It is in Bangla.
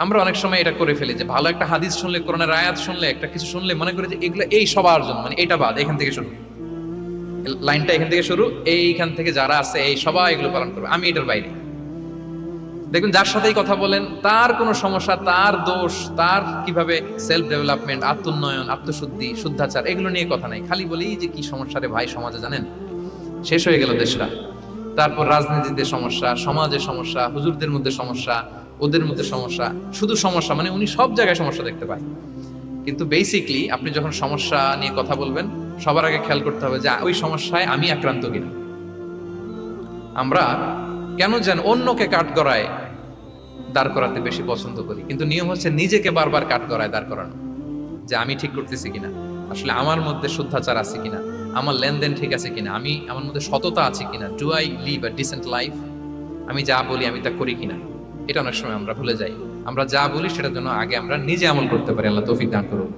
আমরা অনেক সময় এটা করে ফেলি যে ভালো একটা হাদিস শুনলে, কোরআনের আয়াত শুনলে, একটা কিছু শুনলে মনে করি যে এগুলো এই সবার জন্য, মানে এটা বাদ, এখান থেকে শুরু, লাইনটা এখান থেকে শুরু, এইখান থেকে যারা আছে এই সবাই এগুলো পালন করবে, আমি এটার বাইরে। দেখুন যার সাথেই কথা বলেন তার কোনো সমস্যা, তার দোষ, তার কিভাবে সেলফ ডেভেলপমেন্ট, আত্মোন্নয়ন, আত্মশুদ্ধি, শুদ্ধাচার, এগুলো নিয়ে কথা নাই। খালি বলি যে কি সমস্যা রে ভাই সমাজে, জানেন শেষ হয়ে গেল দেশটা। তারপর রাজনীতিতে সমস্যা, সমাজের সমস্যা, হুজুরদের মধ্যে সমস্যা, ওদের মধ্যে সমস্যা, শুধু সমস্যা, মানে উনি সব জায়গায় সমস্যা দেখতে পায়। কিন্তু বেসিকলি আপনি যখন সমস্যা নিয়ে কথা বলবেন, সবার আগে খেয়াল করতে হবে যে ওই সমস্যায় আমি আক্রান্ত কিনা। আমরা কেন যেন অন্যকে কাঠগড়ায় দাঁড় করাতে বেশি পছন্দ করি, কিন্তু নিয়ম হচ্ছে নিজেকে বারবার কাঠগড়ায় দাঁড় করানো, যে আমি ঠিক করতেছি কিনা, আসলে আমার মধ্যে শুদ্ধাচার আছে কিনা, আমার লেনদেন ঠিক আছে কিনা, আমি আমার মধ্যে সততা আছে কিনা, do I live a decent life, আমি যা বলি আমি তা করি কিনা। এটা অনেক সময় আমরা ভুলে যাই। আমরা যা বলি সেটার জন্য আগে আমরা নিজে আমল করতে পারি। আল্লাহ তৌফিক দান করুন।